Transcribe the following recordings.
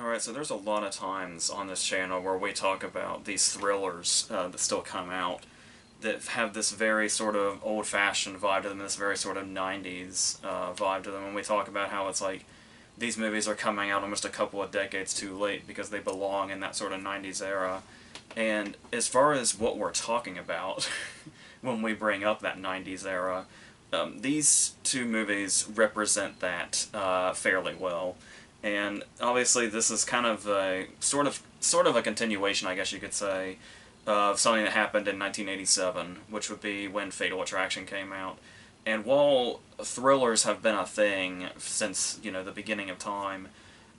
Alright, so there's a lot of times on this channel where we talk about these thrillers that still come out that have this very sort of old-fashioned vibe to them, this very sort of 90s vibe to them, and we talk about how it's like these movies are coming out almost a couple of decades too late because they belong in that sort of 90s era. And as far as what we're talking about when we bring up that 90s era, these two movies represent that fairly well. And obviously this is kind of a sort of a continuation, I guess you could say, of something that happened in 1987, which would be when Fatal Attraction came out. And while thrillers have been a thing since, the beginning of time,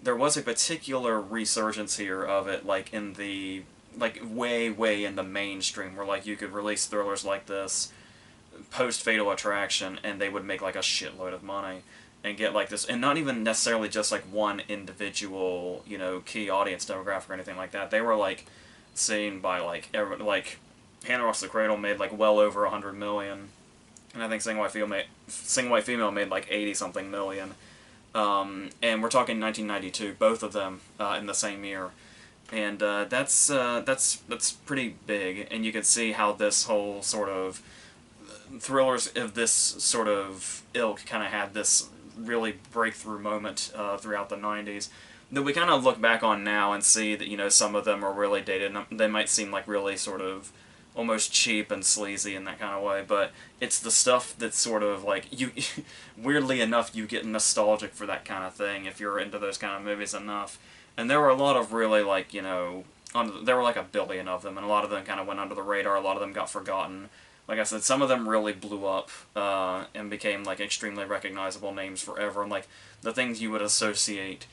there was a particular resurgence here of it, like in the way in the mainstream, where like you could release thrillers like this post Fatal Attraction and they would make like a shitload of money and get like this, and not even necessarily just like one individual, key audience demographic or anything like that. They were like seen by like everyone. Like Hannah Rocks the Cradle made like well over 100 million, and I think Single White Female made like 80 something million. And we're talking 1992, both of them in the same year, and that's pretty big. And you can see how this whole sort of thrillers of this sort of ilk kind of had this really breakthrough moment throughout the 90s that we kind of look back on now and see that, some of them are really dated and they might seem like really sort of almost cheap and sleazy in that kind of way, but it's the stuff that's sort of like, weirdly enough, you get nostalgic for that kind of thing if you're into those kind of movies enough. And there were a lot of really like, there were like a billion of them, and a lot of them kind of went under the radar, a lot of them got forgotten. Like I said, some of them really blew up and became like extremely recognizable names forever, and like the things you would associate,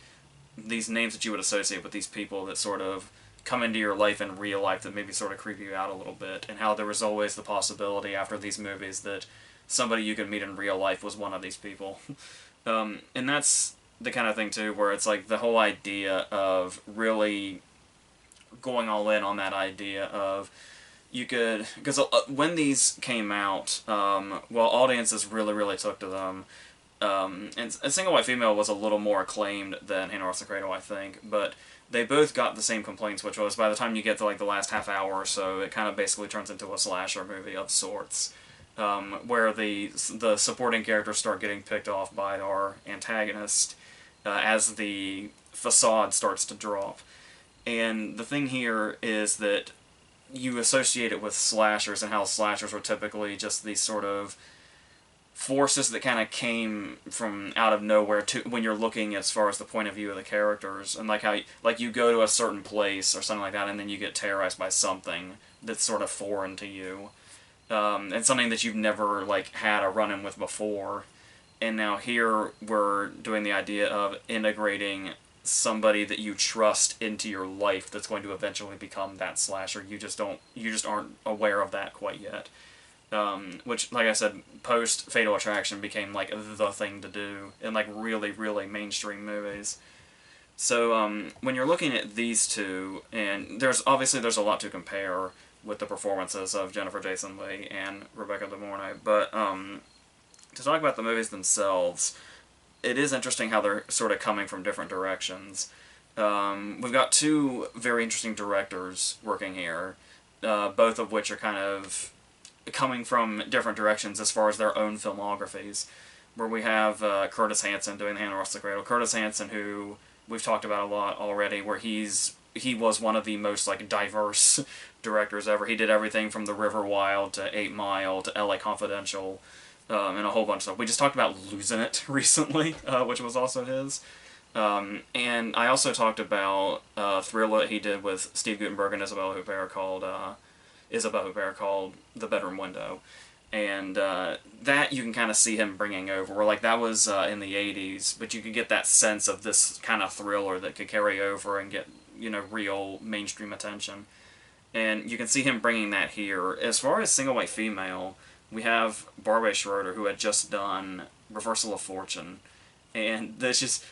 these names that you would associate with these people that sort of come into your life in real life that maybe sort of creep you out a little bit, and how there was always the possibility after these movies that somebody you could meet in real life was one of these people. And that's the kind of thing too where it's like the whole idea of really going all in on that idea of you could, because when these came out, well, audiences really took to them, and Single White Female was a little more acclaimed than Hannah Rocks the Cradle, I think, but they both got the same complaints, which was by the time you get to like the last half hour or so, it kind of basically turns into a slasher movie of sorts, where the supporting characters start getting picked off by our antagonist as the facade starts to drop. And the thing here is that you associate it with slashers, and how slashers were typically just these sort of forces that kind of came from out of nowhere to when you're looking as far as the point of view of the characters, and like how you go to a certain place or something like that, and then you get terrorized by something that's sort of foreign to you, and something that you've never like had a run-in with before. And now here we're doing the idea of integrating somebody that you trust into your life that's going to eventually become that slasher. You just aren't aware of that quite yet. Which, like I said, post Fatal Attraction became like the thing to do in like really mainstream movies. So when you're looking at these two, and there's a lot to compare with the performances of Jennifer Jason Leigh and Rebecca De Mornay, but to talk about the movies themselves, it is interesting how they're sort of coming from different directions. We've got two very interesting directors working here, both of which are kind of coming from different directions as far as their own filmographies, where we have Curtis Hanson doing Hannah Rocks the Cradle. Curtis Hanson, who we've talked about a lot already, where he was one of the most like diverse directors ever. He did everything from The River Wild to 8 Mile to LA Confidential, and a whole bunch of stuff. We just talked about Losing It recently, which was also his. And I also talked about a thriller that he did with Steve Guttenberg and Isabelle Huppert called The Bedroom Window. And that you can kind of see him bringing over, where like that was in the 80s, but you could get that sense of this kind of thriller that could carry over and get, real mainstream attention. And you can see him bringing that here. As far as Single White Female, we have Barbara Schroeder, who had just done Reversal of Fortune, and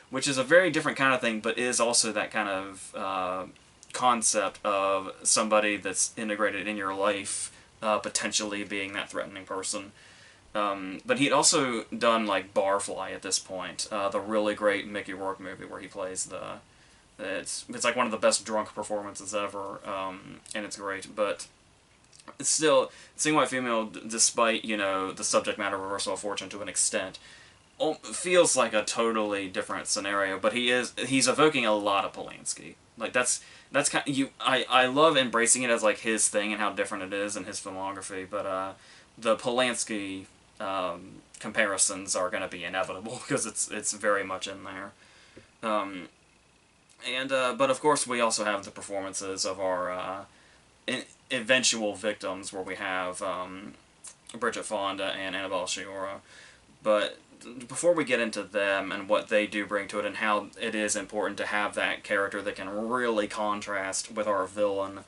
which is a very different kind of thing, but is also that kind of concept of somebody that's integrated in your life, potentially being that threatening person. But he'd also done like Barfly at this point, the really great Mickey Rourke movie where he plays It's like one of the best drunk performances ever, and it's great. But it's still, Seeing White Female, despite the subject matter reversal of fortune to an extent, feels like a totally different scenario. But he's evoking a lot of Polanski. Like that's kind of, I love embracing it as like his thing and how different it is in his filmography. But the Polanski comparisons are going to be inevitable because it's very much in there. Um, but of course we also have the performances of our eventual victims, where we have Bridget Fonda and Annabelle Sciorra. But before we get into them and what they do bring to it and how it is important to have that character that can really contrast with our villain,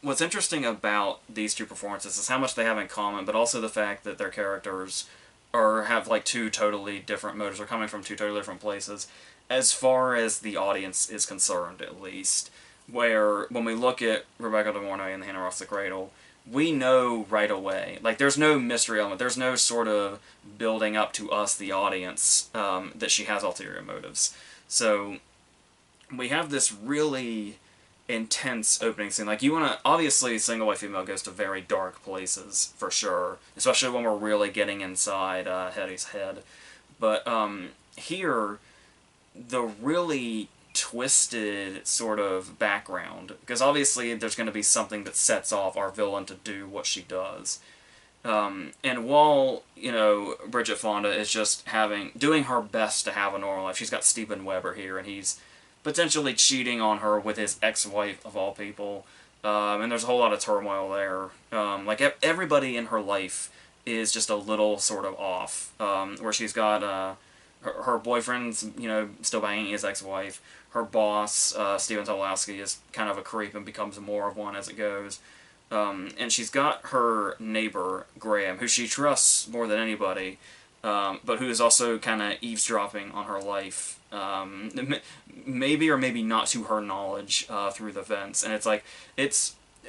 what's interesting about these two performances is how much they have in common, but also the fact that their characters have like two totally different motives, or coming from two totally different places, as far as the audience is concerned, at least. Where when we look at Rebecca De Mornay and the Hannah Ross the Cradle, we know right away. Like, there's no mystery element. There's no sort of building up to us, the audience, that she has ulterior motives. So we have this really intense opening scene. Like, you want to... Obviously, Single White Female goes to very dark places, for sure. Especially when we're really getting inside Hetty's head. But here, the really twisted sort of background, because obviously there's going to be something that sets off our villain to do what she does. And while, Bridget Fonda is just doing her best to have a normal life, she's got Steven Weber here, and he's potentially cheating on her with his ex-wife, of all people. And there's a whole lot of turmoil there. Like, everybody in her life is just a little sort of off. Where she's got her boyfriend's, still banging his ex-wife. Her boss, Steven Tobolowsky, is kind of a creep and becomes more of one as it goes. And she's got her neighbor, Graham, who she trusts more than anybody, but who is also kind of eavesdropping on her life, maybe or maybe not to her knowledge, through the vents. And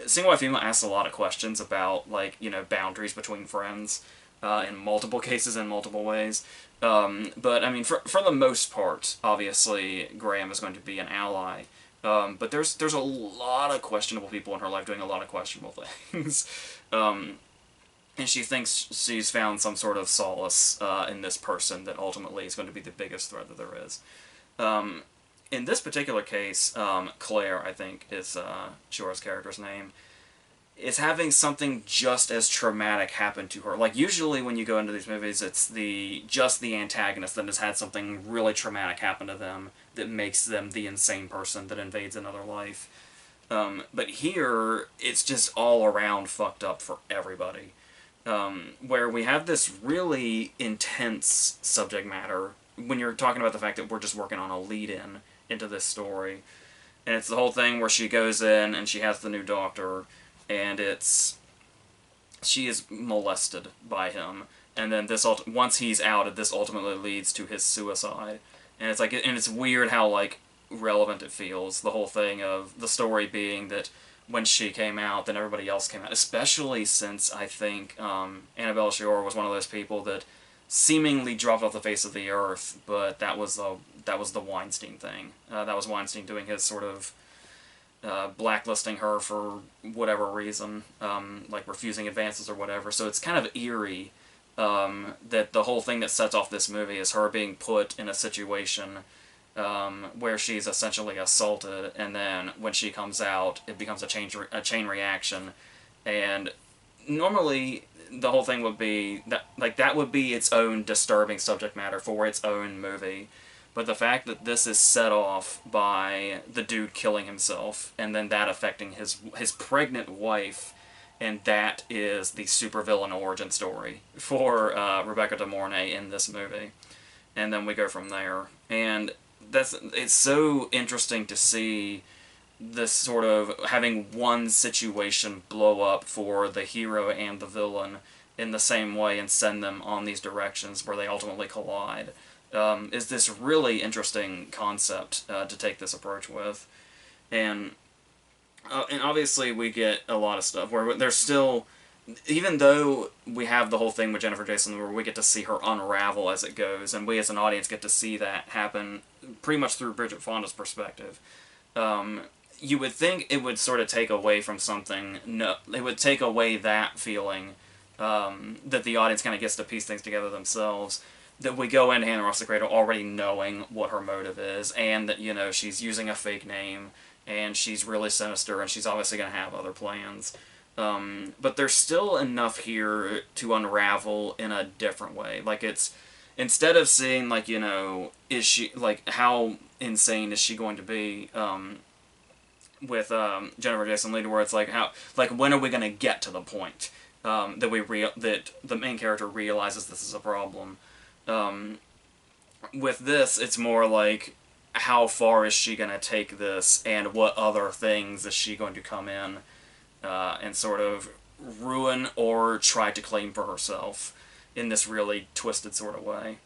Single White Female asks a lot of questions about, like, boundaries between friends, in multiple cases, in multiple ways. But, I mean, for the most part, obviously, Graham is going to be an ally. But there's a lot of questionable people in her life doing a lot of questionable things. And she thinks she's found some sort of solace in this person that ultimately is going to be the biggest threat that there is. In this particular case, Claire, I think, is Shora's character's name, is having something just as traumatic happen to her. Like, usually when you go into these movies, it's just the antagonist that has had something really traumatic happen to them that makes them the insane person that invades another life. But here, it's just all around fucked up for everybody. Where we have this really intense subject matter when you're talking about the fact that we're just working on a lead-in into this story. And it's the whole thing where she goes in and she has the new doctor, and she is molested by him, and then once he's outed, this ultimately leads to his suicide. And it's weird how, like, relevant it feels, the whole thing of the story being that when she came out, then everybody else came out, especially since I think Annabelle Sciorra was one of those people that seemingly dropped off the face of the earth, but that was the Weinstein thing. That was Weinstein doing his sort of blacklisting her for whatever reason, like refusing advances or whatever. So it's kind of eerie that the whole thing that sets off this movie is her being put in a situation where she's essentially assaulted, and then when she comes out, it becomes a chain reaction. And normally the whole thing would be that would be its own disturbing subject matter for its own movie. But the fact that this is set off by the dude killing himself, and then that affecting his pregnant wife, and that is the supervillain origin story for Rebecca De Mornay in this movie. And then we go from there. And it's so interesting to see this sort of having one situation blow up for the hero and the villain in the same way and send them on these directions where they ultimately collide. Is this really interesting concept to take this approach with. And obviously we get a lot of stuff where there's still, even though we have the whole thing with Jennifer Jason where we get to see her unravel as it goes, and we as an audience get to see that happen pretty much through Bridget Fonda's perspective. You would think it would sort of take away from something. No, it would take away that feeling that the audience kind of gets to piece things together themselves. That we go into Hannah Ross the Cradle already knowing what her motive is, and that, you know, she's using a fake name, and she's really sinister, and she's obviously going to have other plans. But there's still enough here to unravel in a different way. Like, it's, instead of seeing, like, you know, is she, like, how insane is she going to be, with Jennifer Jason Leigh, where it's like, how, like, when are we going to get to the point that the main character realizes this is a problem? With this, it's more like, how far is she going to take this, and what other things is she going to come in and sort of ruin or try to claim for herself in this really twisted sort of way.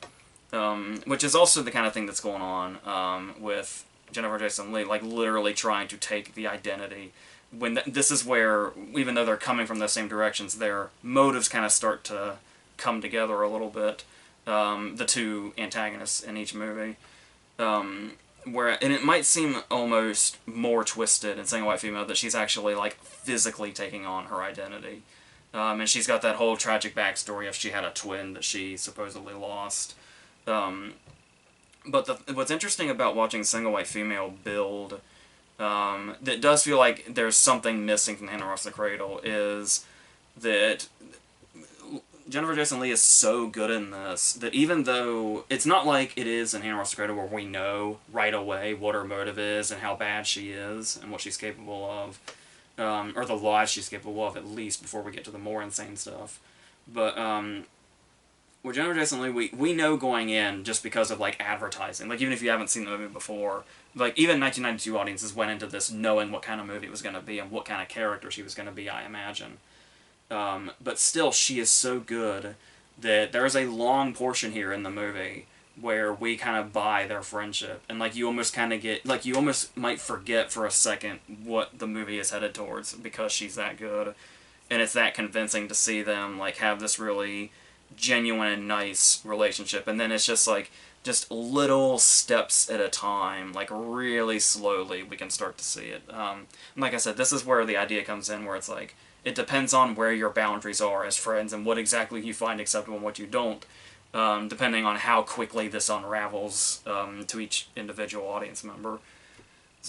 Which is also the kind of thing that's going on with Jennifer Jason Leigh, like literally trying to take the identity. When this is where, even though they're coming from the same directions, their motives kind of start to come together a little bit. The two antagonists in each movie. And it might seem almost more twisted in Single White Female that she's actually, like, physically taking on her identity. And she's got that whole tragic backstory of she had a twin that she supposedly lost. But what's interesting about watching Single White Female build, that does feel like there's something missing from Hannah Ross the Cradle, is that Jennifer Jason Leigh is so good in this that even though it's not like it is in Hannah Ross the Cradle where we know right away what her motive is and how bad she is and what she's capable of, or the lies she's capable of, at least, before we get to the more insane stuff. But with Jennifer Jason Leigh, we know going in just because of, like, advertising. Like, even if you haven't seen the movie before, like, even 1992 audiences went into this knowing what kind of movie it was going to be and what kind of character she was going to be, I imagine. But still, she is so good that there's a long portion here in the movie where we kind of buy their friendship. And, like, you almost kind of get, like, you almost might forget for a second what the movie is headed towards because she's that good. And it's that convincing to see them, like, have this really genuine and nice relationship. And then it's just, like, just little steps at a time, like, really slowly we can start to see it. And like I said, this is where the idea comes in, where it's like, it depends on where your boundaries are as friends and what exactly you find acceptable and what you don't, depending on how quickly this unravels to each individual audience member.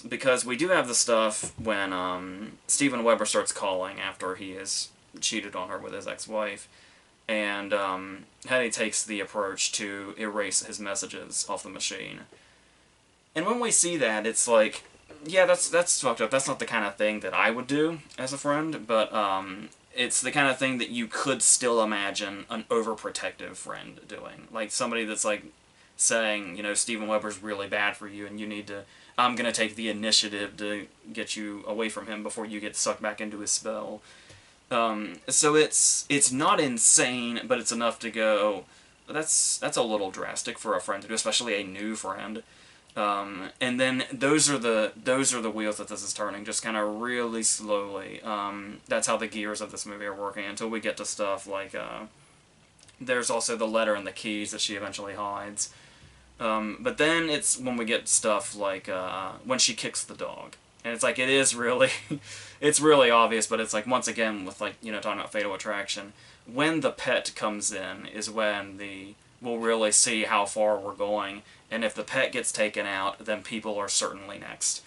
Because we do have the stuff when Steven Weber starts calling after he has cheated on her with his ex-wife, and Hetty takes the approach to erase his messages off the machine. And when we see that, it's like, yeah, that's fucked up. That's not the kind of thing that I would do as a friend, but it's the kind of thing that you could still imagine an overprotective friend doing. Like, somebody that's, like, saying, you know, Steven Weber's really bad for you, and you need to, I'm gonna take the initiative to get you away from him before you get sucked back into his spell. So it's not insane, but it's enough to go, that's a little drastic for a friend to do, especially a new friend. And then those are the wheels that this is turning, just kind of really slowly. That's how the gears of this movie are working until we get to stuff like, there's also the letter and the keys that she eventually hides. But then it's when we get stuff like, when she kicks the dog. And it's like, it is really, it's really obvious, but it's like, once again, with, like, you know, talking about Fatal Attraction, when the pet comes in is when we'll really see how far we're going. And if the pet gets taken out, then people are certainly next.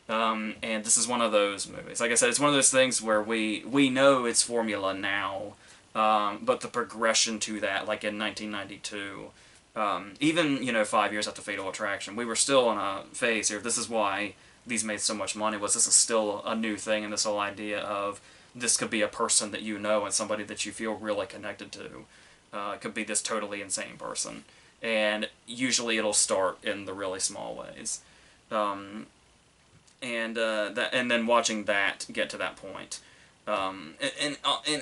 And this is one of those movies. Like I said, it's one of those things where we know its formula now, but the progression to that, like in 1992, even, you know, 5 years after Fatal Attraction, we were still in a phase here. This is why these made so much money, was this is still a new thing, and this whole idea of this could be a person that you know and somebody that you feel really connected to. It could be this totally insane person. And usually it'll start in the really small ways. And then watching that get to that point. And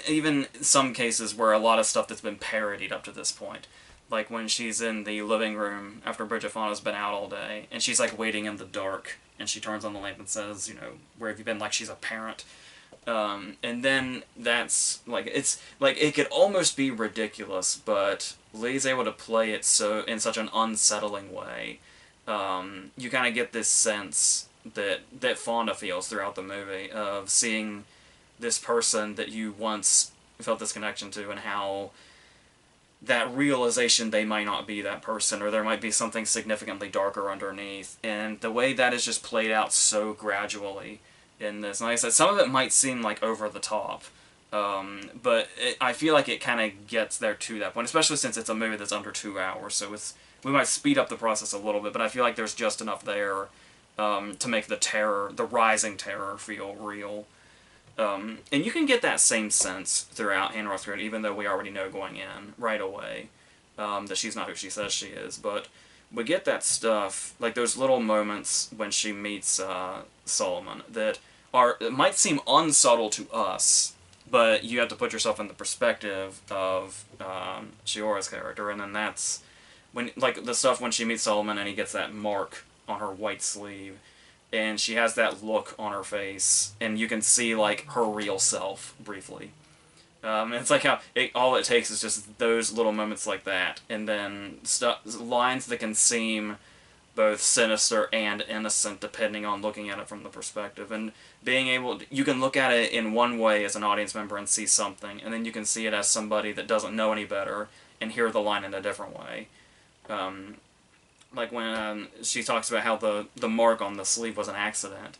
even some cases where a lot of stuff that's been parodied up to this point. Like when she's in the living room after Bridget Fonda's been out all day, and she's, like, waiting in the dark, and she turns on the lamp and says, you know, where have you been, like she's a parent. And then that's, like, it's, like, it could almost be ridiculous, but Lee's able to play it in such an unsettling way you kind of get this sense that Fonda feels throughout the movie of seeing this person that you once felt this connection to, and how that realization they might not be that person, or there might be something significantly darker underneath, and the way that is just played out so gradually in this. And like I said, some of it might seem like over the top, but I feel like it kind of gets there to that point, especially since it's a movie that's under 2 hours, so we might speed up the process a little bit, but I feel like there's just enough there to make the rising terror feel real. And you can get that same sense throughout Hannah Ross Cradle, even though we already know going in right away that she's not who she says she is. But we get that stuff, like those little moments when she meets Solomon, that might seem unsubtle to us, but you have to put yourself in the perspective of Shiora's character, and then that's when, like, the stuff when she meets Solomon and he gets that mark on her white sleeve, and she has that look on her face, and you can see, like, her real self, briefly. And it's like how all it takes is just those little moments like that, and then lines that can seem both sinister and innocent, depending on looking at it from the perspective. And being able you can look at it in one way as an audience member and see something, and then you can see it as somebody that doesn't know any better and hear the line in a different way. Like when she talks about how the mark on the sleeve was an accident,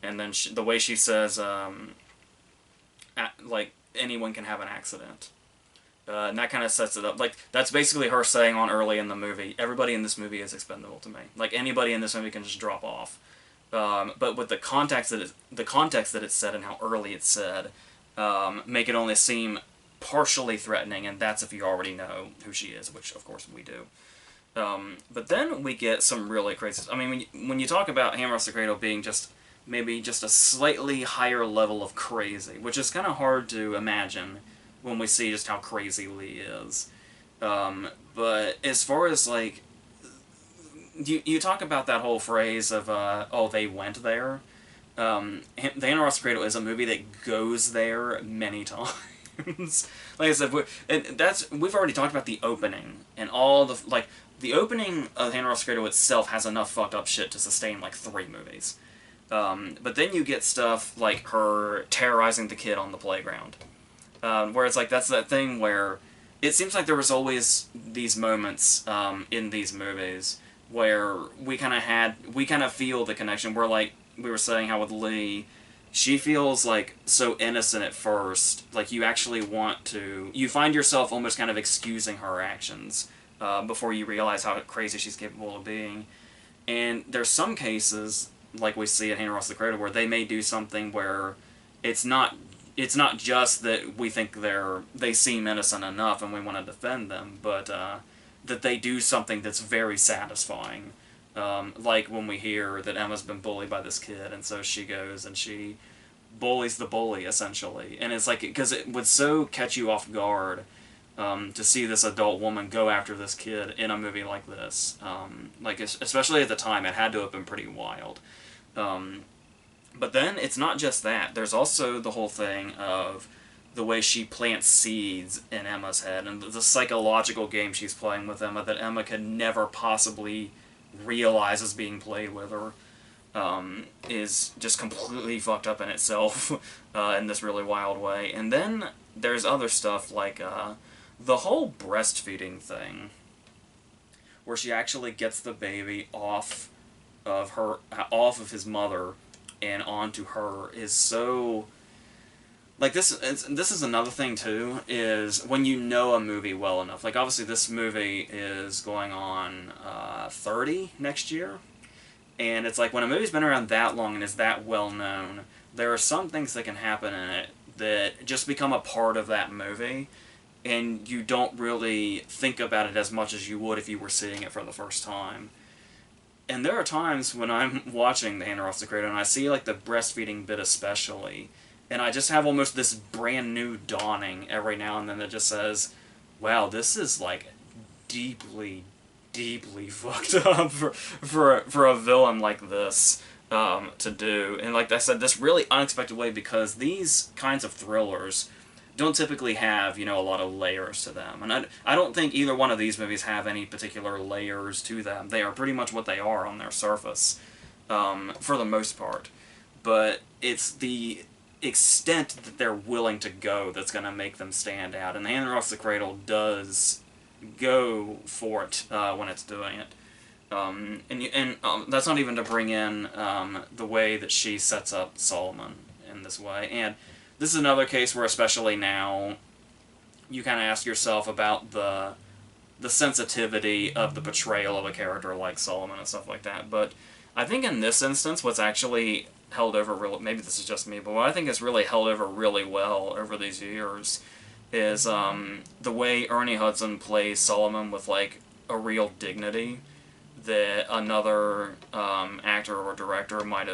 and then the way she says, like, anyone can have an accident. And that kind of sets it up. Like, that's basically her saying on early in the movie, everybody in this movie is expendable to me. Like, anybody in this movie can just drop off. But with the context that it's said and how early it's said, make it only seem partially threatening, and that's if you already know who she is, which, of course, we do. But then we get some really crazy... I mean, when you talk about Hammer of the Cradle being maybe just a slightly higher level of crazy, which is kind of hard to imagine when we see just how crazy Lee is. But as far as, like... You talk about that whole phrase of, oh, they went there. The Hammer of the Cradle is a movie that goes there many times. Like I said, we've already talked about the opening, and all the... like. The opening of Hannah Ross Cradle itself has enough fucked up shit to sustain, like, 3 movies. But then you get stuff like her terrorizing the kid on the playground. Where it's like, that's that thing where it seems like there was always these moments in these movies where we kind of feel the connection. Where, like, we were saying how with Lee, she feels, like, so innocent at first. Like, you actually you find yourself almost kind of excusing her actions. Before you realize how crazy she's capable of being. And there's some cases, like we see at Hannah Ross the Cradle, where they may do something where it's not just that we think they seem innocent enough and we want to defend them, but that they do something that's very satisfying. Like when we hear that Emma's been bullied by this kid, and so she goes and she bullies the bully, essentially. And it's like, because it would so catch you off guard to see this adult woman go after this kid in a movie like this. Like, especially at the time, it had to have been pretty wild. But then, it's not just that. There's also the whole thing of the way she plants seeds in Emma's head, and the psychological game she's playing with Emma that Emma could never possibly realize is being played with her, is just completely fucked up in itself in this really wild way. And then there's other stuff like... the whole breastfeeding thing, where she actually gets the baby off of his mother and onto her, is so... Like, this is another thing, too, is when you know a movie well enough. Like, obviously, this movie is going on 30 next year, and it's like, when a movie's been around that long and is that well known, there are some things that can happen in it that just become a part of that movie, and you don't really think about it as much as you would if you were seeing it for the first time. And there are times when I'm watching the Hannah Ross the Cradle and I see, like, the breastfeeding bit especially, and I just have almost this brand new dawning every now and then that just says, wow, this is, like, deeply, deeply fucked up for a villain like this to do. And like I said, this really unexpected way, because these kinds of thrillers don't typically have, a lot of layers to them. And I don't think either one of these movies have any particular layers to them. They are pretty much what they are on their surface, for the most part. But it's the extent that they're willing to go that's going to make them stand out. And The Hand That Rocks the Cradle does go for it when it's doing it. And that's not even to bring in the way that she sets up Solomon in this way. And this is another case where, especially now, you kind of ask yourself about the sensitivity of the portrayal of a character like Solomon and stuff like that. But I think in this instance, what's actually held over really, maybe this is just me, but what I think has really held over really well over these years is the way Ernie Hudson plays Solomon with, like, a real dignity that another actor or director would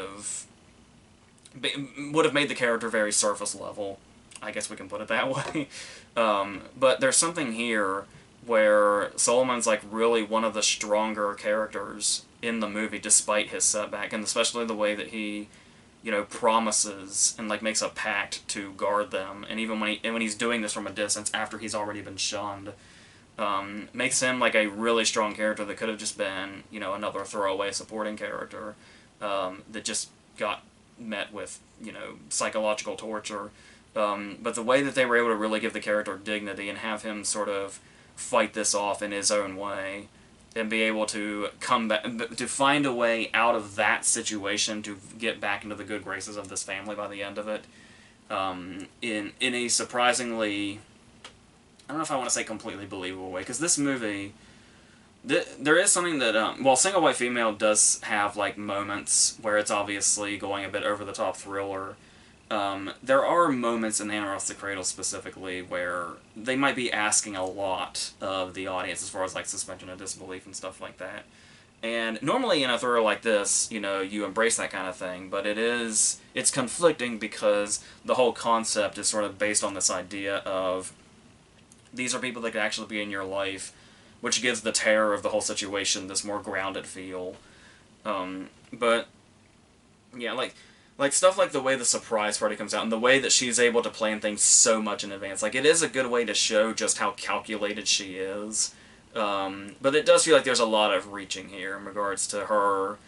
have made the character very surface level. I guess we can put it that way. But there's something here where Solomon's, like, really one of the stronger characters in the movie, despite his setback, and especially the way that he, promises and, like, makes a pact to guard them, and even when he's doing this from a distance after he's already been shunned, makes him, like, a really strong character that could have just been, another throwaway supporting character that just got met with, psychological torture. But the way that they were able to really give the character dignity and have him sort of fight this off in his own way, and be able to come back, to find a way out of that situation to get back into the good graces of this family by the end of it, in a surprisingly, I don't know if I want to say completely believable way, because this movie, there is something that, while Single White Female does have, like, moments where it's obviously going a bit over-the-top thriller, there are moments in The Hand That Rocks the Cradle specifically where they might be asking a lot of the audience as far as, like, suspension of disbelief and stuff like that. And normally in a thriller like this, you embrace that kind of thing, but it's conflicting because the whole concept is sort of based on this idea of these are people that could actually be in your life, which gives the terror of the whole situation this more grounded feel. But, yeah, like stuff like the way the surprise party comes out, and the way that she's able to plan things so much in advance. Like, it is a good way to show just how calculated she is. But it does feel like there's a lot of reaching here in regards to her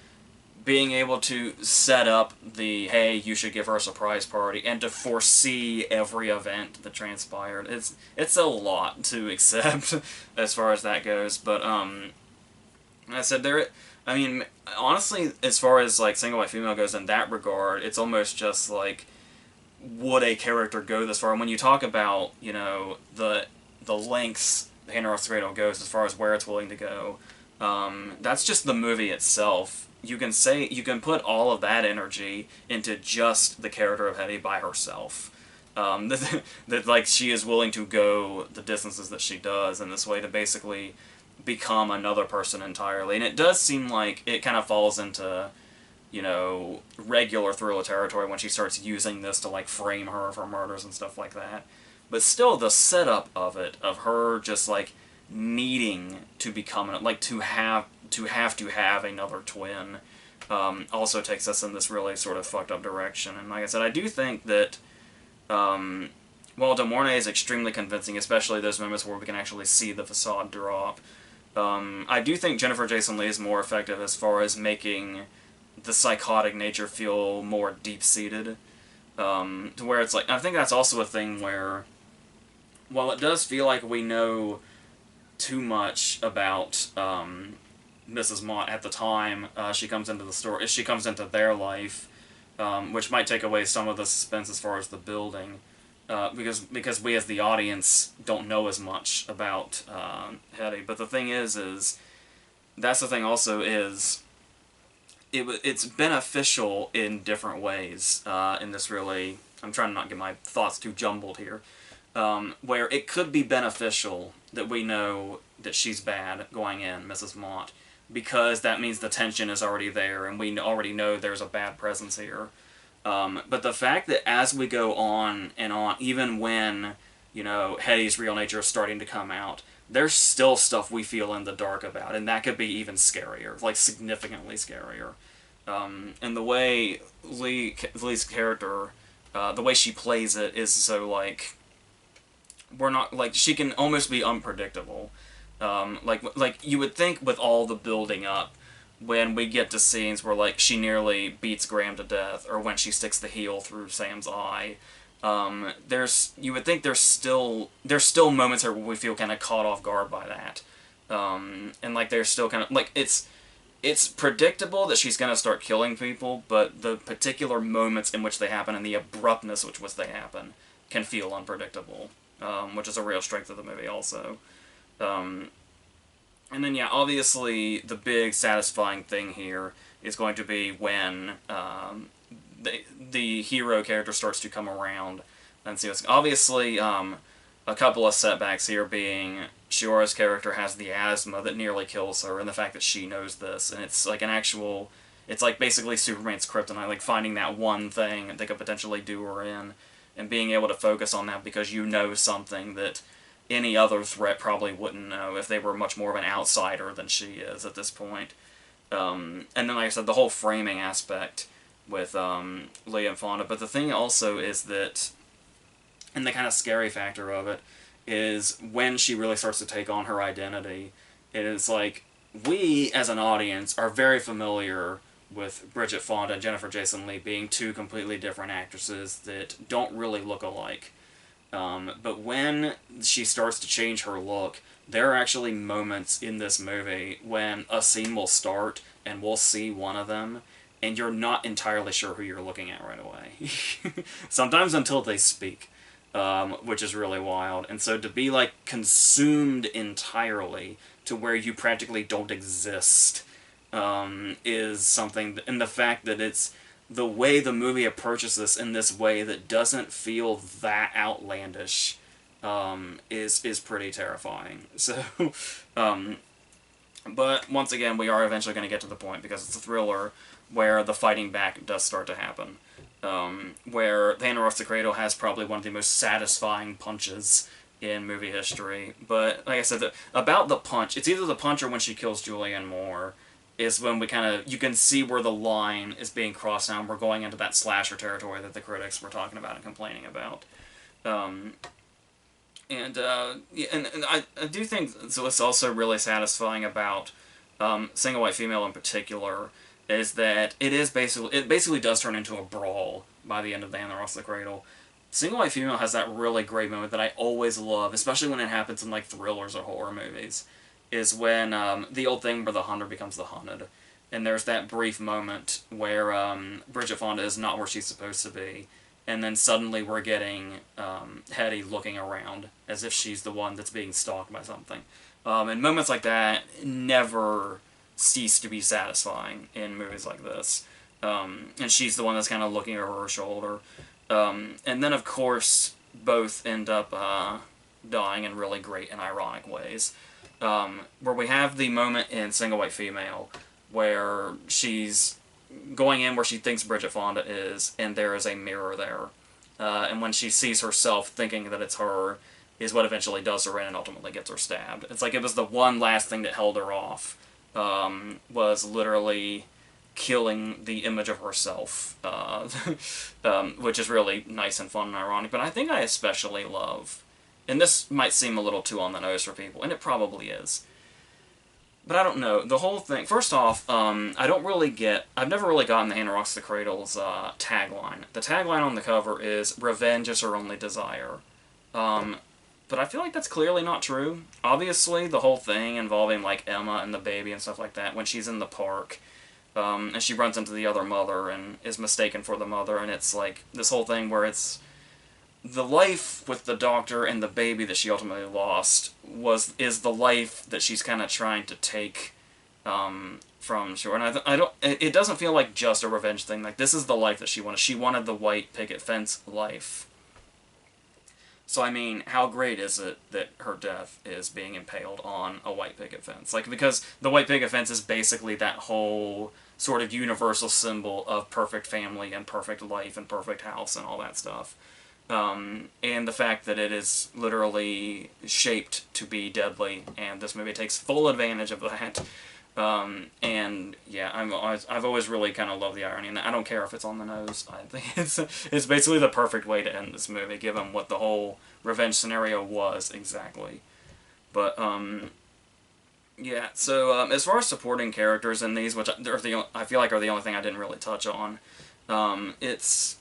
being able to set up the, hey, you should give her a surprise party, and to foresee every event that transpired. It's a lot to accept as far as that goes, but, like I said, honestly, as far as, like, Single White Female goes in that regard, it's almost just, like, would a character go this far? And when you talk about, the lengths The Hand That Rocks the Cradle goes as far as where it's willing to go, that's just the movie itself. You can put all of that energy into just the character of Hetty by herself. That like, she is willing to go the distances that she does in this way to basically become another person entirely. And it does seem like it kind of falls into, regular thriller territory when she starts using this to, like, frame her for murders and stuff like that. But still, the setup of it, of her just, like, needing to become, like, to have another twin, also takes us in this really sort of fucked up direction. And like I said, I do think that, while De Mornay is extremely convincing, especially those moments where we can actually see the facade drop, I do think Jennifer Jason Leigh is more effective as far as making the psychotic nature feel more deep-seated, to where it's like, I think that's also a thing where, while it does feel like we know too much about Mrs. Mott at the time she comes into the story, she comes into their life, which might take away some of the suspense as far as the building, because we as the audience don't know as much about Hetty. But the thing is that's the thing also is, it's beneficial in different ways in this really, I'm trying to not get my thoughts too jumbled here, where it could be beneficial that we know that she's bad going in, Mrs. Mott, because that means the tension is already there, and we already know there's a bad presence here. But the fact that as we go on and on, even when, Hetty's real nature is starting to come out, there's still stuff we feel in the dark about, and that could be even scarier, like significantly scarier. And the way Lee's character, the way she plays it is so, like, we're not, like, she can almost be unpredictable. Like you would think with all the building up, when we get to scenes where, like, she nearly beats Graham to death, or when she sticks the heel through Sam's eye, you would think there's still moments where we feel kind of caught off guard by that, and like there's still kind of like it's predictable that she's gonna start killing people, but the particular moments in which they happen and the abruptness with which they happen can feel unpredictable, which is a real strength of the movie also. Um, and then, yeah, obviously the big satisfying thing here is going to be when the hero character starts to come around and see what's... Obviously, a couple of setbacks here being Shiora's character has the asthma that nearly kills her, and the fact that she knows this, and it's like an actual... It's like basically Superman's kryptonite, like finding that one thing that could potentially do her in, and being able to focus on that because you know something that any other threat probably wouldn't know if they were much more of an outsider than she is at this point. And then, like I said, the whole framing aspect with Leah and Fonda. But the thing also is that, and the kind of scary factor of it, is when she really starts to take on her identity, it is like, we, as an audience, are very familiar with Bridget Fonda and Jennifer Jason Leigh being two completely different actresses that don't really look alike. But when she starts to change her look, there are actually moments in this movie when a scene will start and we'll see one of them, and you're not entirely sure who you're looking at right away. Sometimes until they speak, which is really wild. And so to be, like, consumed entirely to where you practically don't exist is something... And the fact that it's the way the movie approaches this in this way that doesn't feel that outlandish is pretty terrifying. So, but once again, we are eventually going to get to the point, because it's a thriller, where the fighting back does start to happen. Where the hand that rocks the cradle has probably one of the most satisfying punches in movie history. But, like I said, about the punch, it's either the punch or when she kills Julianne Moore, is when we kind of, you can see where the line is being crossed now, and we're going into that slasher territory that the critics were talking about and complaining about. Yeah, and I do think so. What's also really satisfying about Single White Female in particular is that it basically does turn into a brawl by the end of The Hand That Rocks the Cradle. Single White Female has that really great moment that I always love, especially when it happens in, like, thrillers or horror movies, is when the old thing where the hunter becomes the hunted. And there's that brief moment where Bridget Fonda is not where she's supposed to be, and then suddenly we're getting Hetty looking around as if she's the one that's being stalked by something. And moments like that never cease to be satisfying in movies like this. And she's the one that's kind of looking over her shoulder. And then, of course, both end up dying in really great and ironic ways. Where we have the moment in Single White Female where she's going in where she thinks Bridget Fonda is, and there is a mirror there. And when she sees herself thinking that it's her, is what eventually does her in and ultimately gets her stabbed. It's like it was the one last thing that held her off, was literally killing the image of herself, which is really nice and fun and ironic. But I think I especially love, and this might seem a little too on the nose for people, and it probably is, but I don't know, the whole thing... First off, I've never really gotten The Hand That Rocks the Cradle's tagline. The tagline on the cover is, "Revenge is her only desire." But I feel like that's clearly not true. Obviously, the whole thing involving, like, Emma and the baby and stuff like that, when she's in the park, and she runs into the other mother and is mistaken for the mother, and it's like this whole thing where it's the life with the doctor and the baby that she ultimately lost is the life that she's kind of trying to take from Shore. And it doesn't feel like just a revenge thing. Like, this is the life that she wanted. She wanted the white picket fence life. So, I mean, how great is it that her death is being impaled on a white picket fence? Like, because the white picket fence is basically that whole sort of universal symbol of perfect family and perfect life and perfect house and all that stuff. And the fact that it is literally shaped to be deadly, and this movie takes full advantage of that, And yeah, I've always really kind of loved the irony, and I don't care if it's on the nose. I think it's basically the perfect way to end this movie, given what the whole revenge scenario was exactly. But yeah. So as far as supporting characters in these, which I feel like are the only thing I didn't really touch on, it's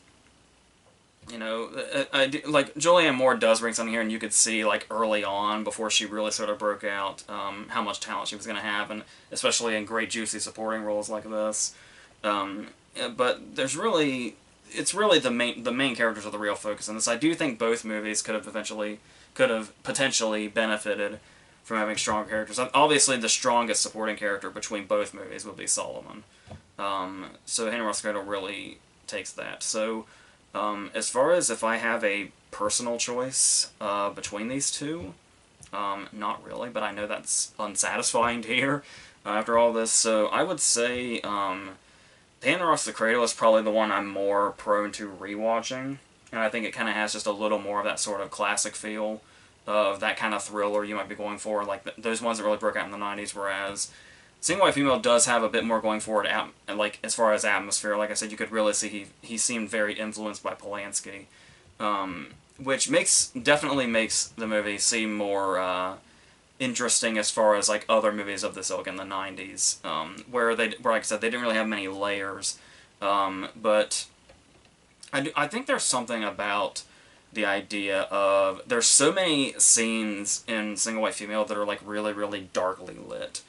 like Julianne Moore does bring something here, and you could see like early on before she really sort of broke out how much talent she was going to have, and especially in great juicy supporting roles like this. But it's really the main characters are the real focus in this. I do think both movies could have potentially benefited from having stronger characters. Obviously, the strongest supporting character between both movies would be Solomon. So Henry Ross Cradle really takes that. So as far as if I have a personal choice between these two, not really, but I know that's unsatisfying to hear after all this. So I would say Henry Ross the Cradle is probably the one I'm more prone to rewatching, and I think it kind of has just a little more of that sort of classic feel of that kind of thriller you might be going for, like those ones that really broke out in the 90s, whereas Single White Female does have a bit more going for it, like as far as atmosphere. Like I said, you could really see he seemed very influenced by Polanski, which definitely makes the movie seem more interesting as far as like other movies of this ilk in the 90s, where like I said, they didn't really have many layers, but I think there's something about the idea of there's so many scenes in Single White Female that are like really, really darkly lit.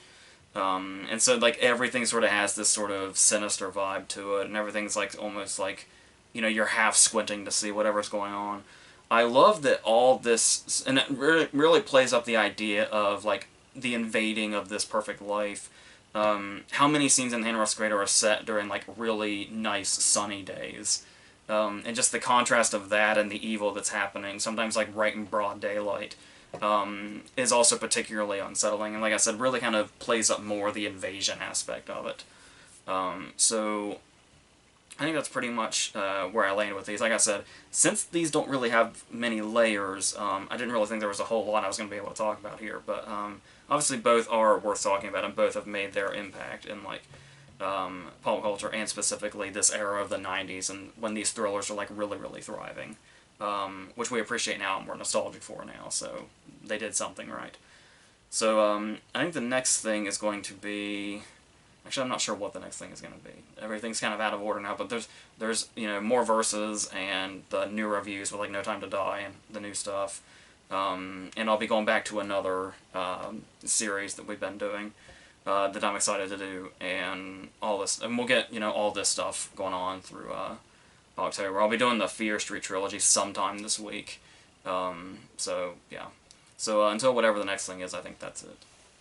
And so like everything sort of has this sort of sinister vibe to it, and everything's like almost like, you're half squinting to see whatever's going on. I love that all this, and it really plays up the idea of like the invading of this perfect life. How many scenes in Henry Ross Cradle are set during like really nice sunny days, and just the contrast of that and the evil that's happening, sometimes like right in broad daylight, is also particularly unsettling, and like I said, really kind of plays up more the invasion aspect of it. So I think that's pretty much where I landed with these. Like I said, since these don't really have many layers, I didn't really think there was a whole lot I was going to be able to talk about here, but obviously both are worth talking about, and both have made their impact in like pop culture, and specifically this era of the 90s, and when these thrillers are like really, really thriving, which we appreciate now and we're nostalgic for now, so they did something right. So I think the next thing is going to be... Actually, I'm not sure what the next thing is going to be. Everything's kind of out of order now, but there's more verses and the new reviews with like No Time to Die and the new stuff, and I'll be going back to another series that we've been doing that I'm excited to do, and all this, and we'll get all this stuff going on through October. I'll be doing the Fear Street trilogy sometime this week. So yeah. So until whatever the next thing is, I think that's it.